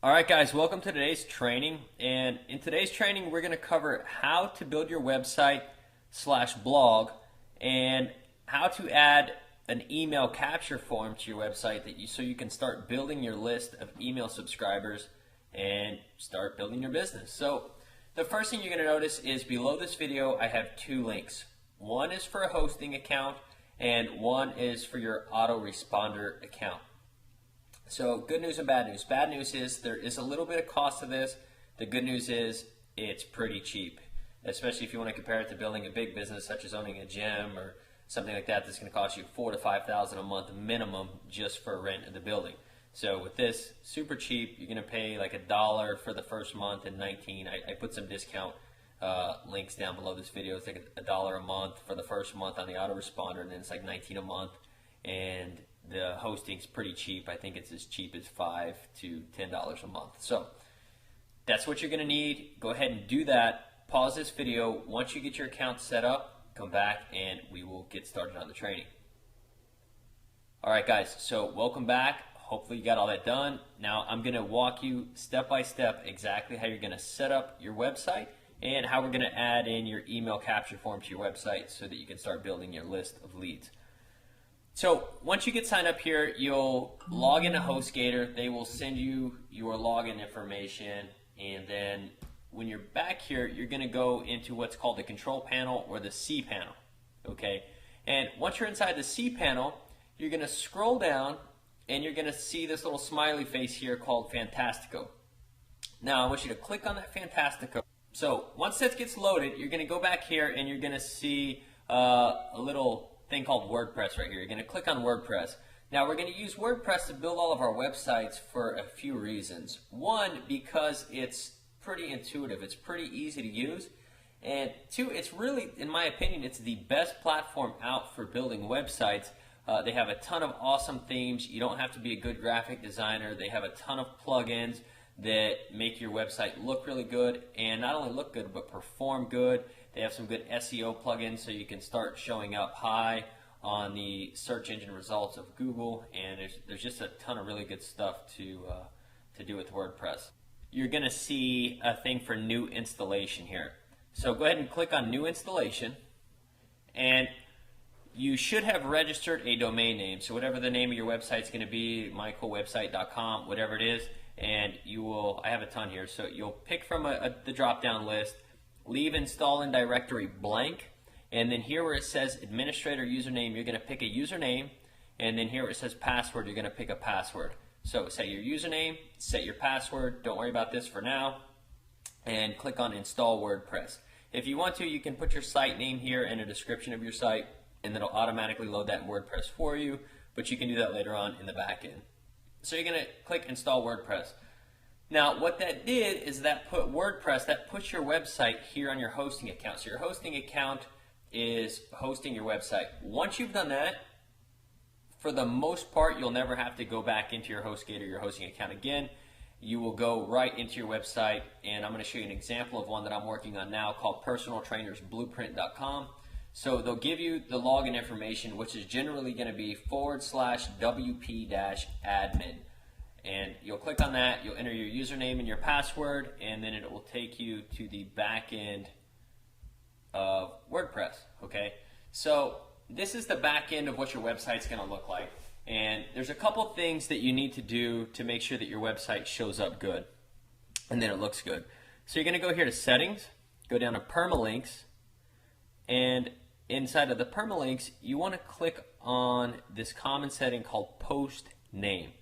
Alright guys, welcome to today's training, and in today's training we're going to cover how to build your website slash blog and how to add an email capture form to your website so you can start building your list of email subscribers and start building your business. So the first thing you're going to notice is below this video I have two links. One is for a hosting account and one is for your autoresponder account. So good news and bad news. Bad news is there is a little bit of cost to this. The good news is it's pretty cheap, especially if you want to compare it to building a big business such as owning a gym or something like that. That's going to cost you $4,000 to $5,000 a month minimum just for rent of the building. So with this, super cheap. You're going to pay like $1 for the first month and $19. I put some discount links down below this video. It's like $1 a month for the first month on the autoresponder, and then it's like $19 a month. And the hosting's pretty cheap. I think it's as cheap as $5 to $10 a month. So that's what you're going to need. Go ahead and do that. Pause this video. Once you get your account set up, come back and we will get started on the training. Alright guys, so welcome back. Hopefully you got all that done. Now I'm going to walk you step by step exactly how you're going to set up your website and how we're going to add in your email capture form to your website so that you can start building your list of leads. So once you get signed up here, you'll log into HostGator. They will send you your login information, and then when you're back here, you're going to go into what's called the control panel or the C panel. Okay, and once you're inside the C panel, you're going to scroll down and you're going to see this little smiley face here called Fantastico. Now I want you to click on that Fantastico. So once that gets loaded, you're going to go back here and you're going to see a little thing called WordPress right here. You're going to click on WordPress. Now we're going to use WordPress to build all of our websites for a few reasons. One, because it's pretty intuitive. It's pretty easy to use. And two, it's really, in my opinion, it's the best platform out for building websites. They have a ton of awesome themes. You don't have to be a good graphic designer. They have a ton of plugins that make your website look really good, and not only look good but perform good. They have some good SEO plugins so you can start showing up high on the search engine results of Google, and there's just a ton of really good stuff to do with WordPress. You're going to see a thing for new installation here. So go ahead and click on new installation, and you should have registered a domain name. So whatever the name of your website is going to be, michaelwebsite.com, whatever it is, and you will, I have a ton here, so you'll pick from the drop-down list, leave install in directory blank, and then here where it says administrator username, you're going to pick a username, and then here where it says password, you're going to pick a password. So set your username, set your password, don't worry about this for now, and click on install WordPress. If you want to, you can put your site name here and a description of your site, and it'll automatically load that in WordPress for you, but you can do that later on in the back end. So you're going to click install WordPress. Now what that did is that put WordPress, that puts your website here on your hosting account. So your hosting account is hosting your website. Once you've done that, for the most part, you'll never have to go back into your HostGator, your hosting account again. You will go right into your website, and I'm going to show you an example of one that I'm working on now called personaltrainersblueprint.com. So they'll give you the login information, which is generally going to be /WP-admin. And you'll click on that, you'll enter your username and your password, and then it will take you to the back end of WordPress. Okay, so this is the back end of what your website's going to look like. And there's a couple things that you need to do to make sure that your website shows up good and then it looks good. So you're going to go here to settings, go down to permalinks, and inside of the permalinks, you want to click on this common setting called post name.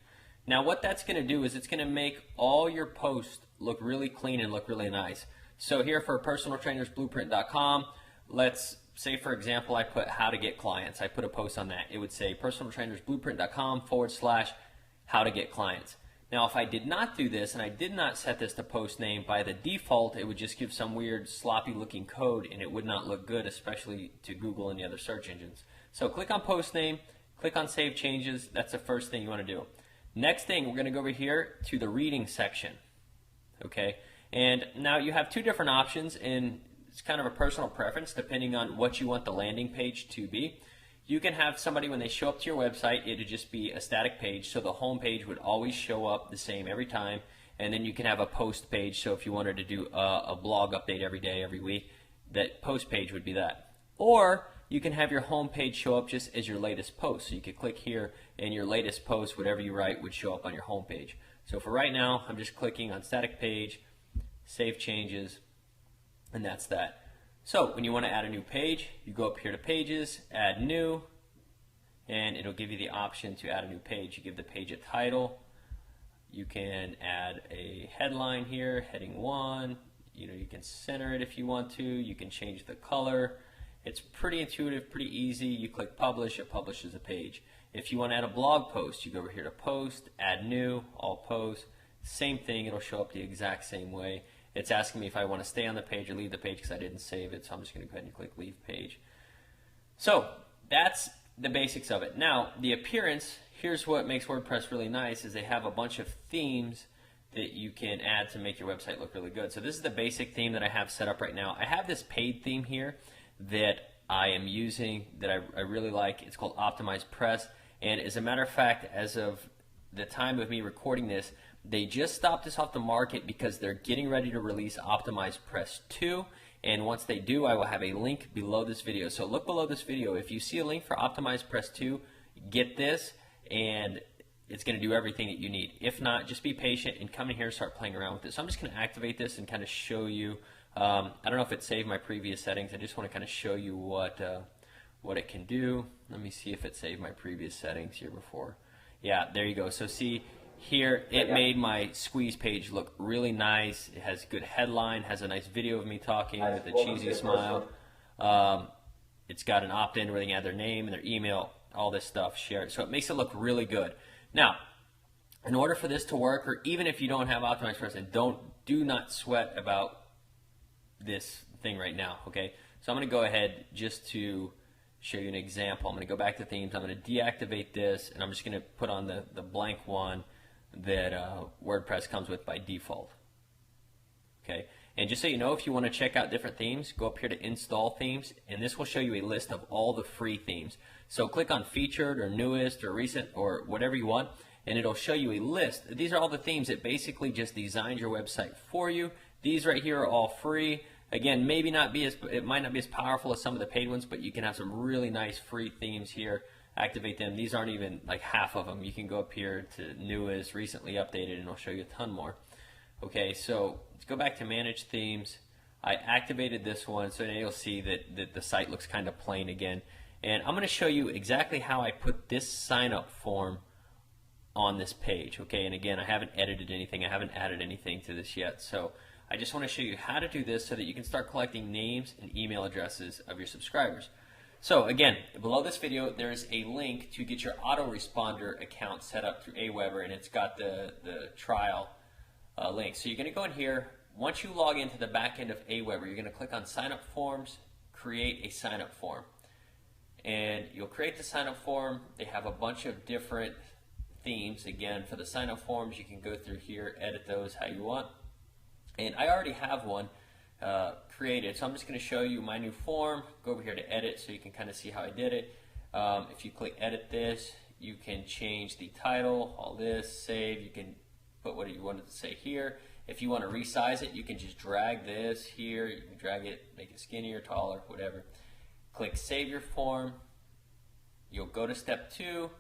Now what that's going to do is it's going to make all your posts look really clean and look really nice. So here for personaltrainersblueprint.com, let's say for example I put how to get clients. I put a post on that. It would say personaltrainersblueprint.com /how to get clients. Now if I did not do this and I did not set this to post name, by the default it would just give some weird sloppy looking code and it would not look good, especially to Google and the other search engines. So click on post name, click on save changes. That's the first thing you want to do. Next thing, we're going to go over here to the reading section. Okay, and now you have two different options, and it's kind of a personal preference depending on what you want the landing page to be. You can have somebody, when they show up to your website, it would just be a static page, so the home page would always show up the same every time, and then you can have a post page. So if you wanted to do a blog update every day, every week, that post page would be that. Or you can have your home page show up just as your latest post. So you could click here and your latest post, whatever you write, would show up on your home page. So for right now, I'm just clicking on static page, save changes, and that's that. So when you want to add a new page, you go up here to pages, add new, and it'll give you the option to add a new page. You give the page a title. You can add a headline here, heading 1. You can center it if you want to. You can change the color. It's pretty intuitive, pretty easy. You click publish, it publishes a page. If you want to add a blog post, you go over here to post, add new, all posts. Same thing, it'll show up the exact same way. It's asking me if I want to stay on the page or leave the page because I didn't save it, so I'm just going to go ahead and click leave page. So that's the basics of it. Now, the appearance, here's what makes WordPress really nice, is they have a bunch of themes that you can add to make your website look really good. So this is the basic theme that I have set up right now. I have this paid theme here that I am using that I really like. It's called Optimized Press, and as a matter of fact, as of the time of me recording this, they just stopped this off the market because they're getting ready to release Optimized Press 2, and once they do, I will have a link below this video. So look below this video. If you see a link for Optimized Press 2, get this, and it's going to do everything that you need. If not, just be patient and come in here and start playing around with it. So I'm just going to activate this and kind of show you. I don't know if it saved my previous settings. I just want to kind of show you what it can do. Let me see if it saved my previous settings here before. Yeah, there you go. So see here, it made my squeeze page look really nice. It has a good headline, has a nice video of me talking with a cheesy smile. It's got an opt-in where they can add their name and their email, all this stuff, share it. So it makes it look really good. Now, in order for this to work, or even if you don't have Optimized Press, and do not sweat about this thing right now, okay? So I'm going to go ahead just to show you an example. I'm going to go back to themes. I'm going to deactivate this, and I'm just going to put on the blank one that WordPress comes with by default. Okay, and just so you know, if you want to check out different themes, go up here to install themes, and this will show you a list of all the free themes. So click on featured or newest or recent or whatever you want, and it'll show you a list. These are all the themes that basically just designed your website for you. These right here are all free. Again, it might not be as powerful as some of the paid ones, but you can have some really nice free themes here. Activate them. These aren't even like half of them. You can go up here to newest, recently updated, and it'll show you a ton more. Okay, so let's go back to manage themes. I activated this one, so now you'll see that the site looks kind of plain again. And I'm going to show you exactly how I put this sign up form on this page. Okay, and again, I haven't edited anything. I haven't added anything to this yet. So I just want to show you how to do this so that you can start collecting names and email addresses of your subscribers. So again, below this video, there's a link to get your autoresponder account set up through Aweber, and it's got the trial link. So you're going to go in here. Once you log into the back end of Aweber, you're going to click on Sign Up Forms, create a sign up form. And you'll create the sign up form. They have a bunch of different themes. Again, for the sign up forms, you can go through here, edit those how you want. And I already have one created, so I'm just going to show you my new form. Go over here to edit so you can kind of see how I did it. If you click edit this, you can change the title, all this, save. You can put what you wanted to say here. If you want to resize it, you can just drag this here. You can drag it, make it skinnier, taller, whatever. Click save your form. You'll go to step 2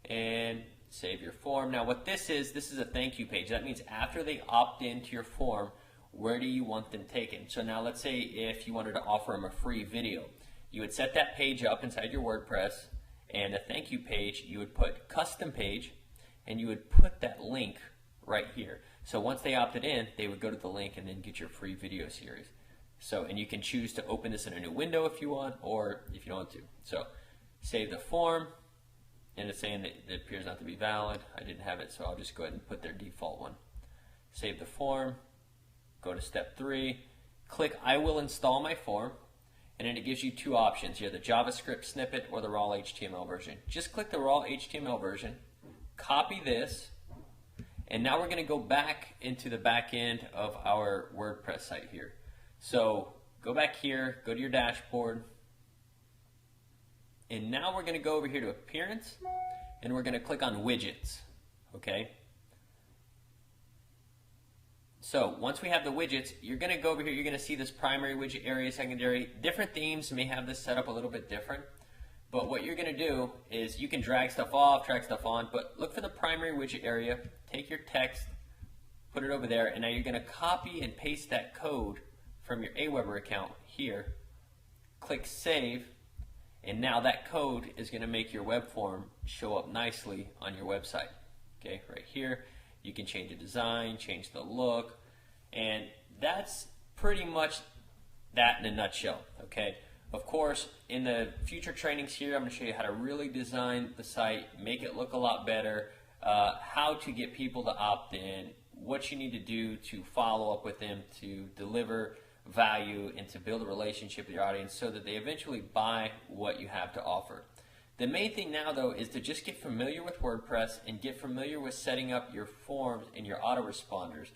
and save your form. Now what this is a thank you page. That means after they opt into your form, where do you want them taken? So now let's say if you wanted to offer them a free video, you would set that page up inside your WordPress, and the thank you page, you would put custom page, and you would put that link right here. So once they opted in, they would go to the link and then get your free video series. So, and you can choose to open this in a new window if you want, or if you don't want to. So save the form, and it's saying that it appears not to be valid. I didn't have it, so I'll just go ahead and put their default one. Save the form, go to step 3, click I will install my form, and then it gives you 2 options. You have the JavaScript snippet or the raw HTML version. Just click the raw HTML version, copy this, and now we're going to go back into the back end of our WordPress site here. So go back here, go to your dashboard, and now we're going to go over here to Appearance, and we're going to click on Widgets. Okay? So once we have the widgets, you're going to go over here, you're going to see this primary widget area, secondary. Different themes may have this set up a little bit different. But what you're going to do is you can drag stuff off, drag stuff on, but look for the primary widget area, take your text, put it over there, and now you're going to copy and paste that code from your Aweber account here. Click Save, and now that code is going to make your web form show up nicely on your website. Okay, right here. You can change the design, change the look, and that's pretty much that in a nutshell, okay? Of course, in the future trainings here, I'm going to show you how to really design the site, make it look a lot better, how to get people to opt in, what you need to do to follow up with them to deliver value and to build a relationship with your audience so that they eventually buy what you have to offer. The main thing now, though, is to just get familiar with WordPress and get familiar with setting up your forms and your autoresponders.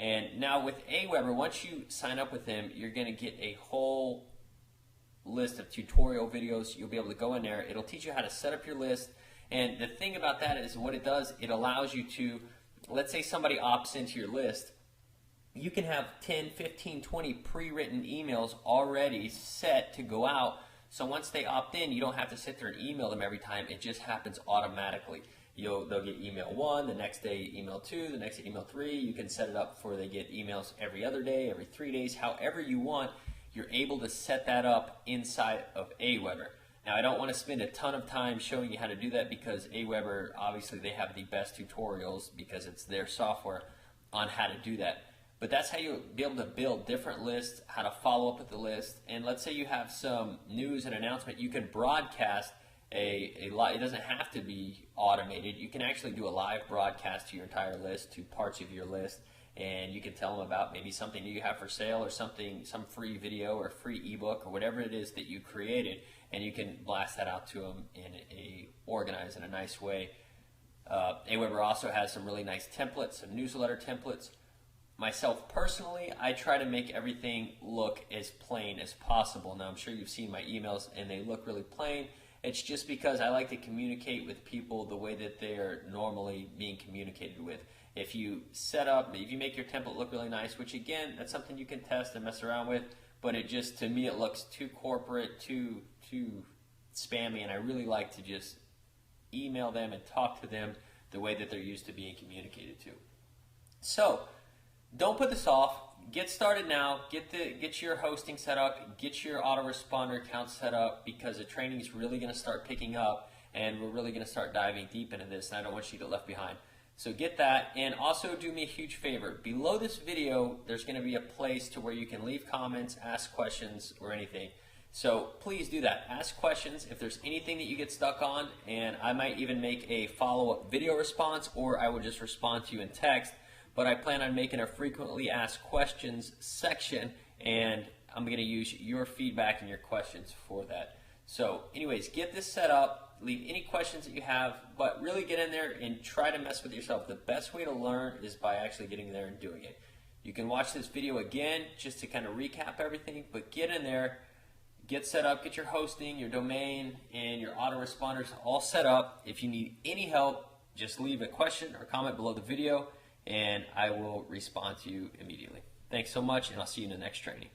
And now with Aweber, once you sign up with them, you're going to get a whole list of tutorial videos. You'll be able to go in there. It'll teach you how to set up your list. And the thing about that is what it does, it allows you to, let's say somebody opts into your list, you can have 10, 15, 20 pre-written emails already set to go out. So once they opt in, you don't have to sit there and email them every time. It just happens automatically. They'll get email 1, the next day email 2, the next day email 3. You can set it up for they get emails every other day, every 3 days, however you want. You're able to set that up inside of Aweber. Now, I don't want to spend a ton of time showing you how to do that because Aweber, obviously, they have the best tutorials because it's their software on how to do that. But that's how you'll be able to build different lists, how to follow up with the list. And let's say you have some news and announcement, you can broadcast a live. It doesn't have to be automated. You can actually do a live broadcast to your entire list, to parts of your list, and you can tell them about maybe something you have for sale or something, some free video or free ebook or whatever it is that you created, and you can blast that out to them in a organized in a nice way. Aweber also has some really nice templates, some newsletter templates. Myself personally, I try to make everything look as plain as possible. Now, I'm sure you've seen my emails and they look really plain. It's just because I like to communicate with people the way that they're normally being communicated with. If you make your template look really nice, which again, that's something you can test and mess around with, but it just, to me, it looks too corporate, too spammy, and I really like to just email them and talk to them the way that they're used to being communicated to. So, don't put this off. Get started now. Get your hosting set up. Get your autoresponder account set up because the training is really going to start picking up and we're really going to start diving deep into this and I don't want you to get left behind. So get that, and also do me a huge favor. Below this video, there's going to be a place to where you can leave comments, ask questions, or anything. So please do that. Ask questions if there's anything that you get stuck on, and I might even make a follow-up video response or I will just respond to you in text. But I plan on making a frequently asked questions section, and I'm going to use your feedback and your questions for that. So anyways, get this set up, leave any questions that you have, but really get in there and try to mess with yourself. The best way to learn is by actually getting there and doing it. You can watch this video again just to kind of recap everything, but get in there, get set up, get your hosting, your domain, and your autoresponders all set up. If you need any help, just leave a question or comment below the video, and I will respond to you immediately. Thanks so much, and I'll see you in the next training.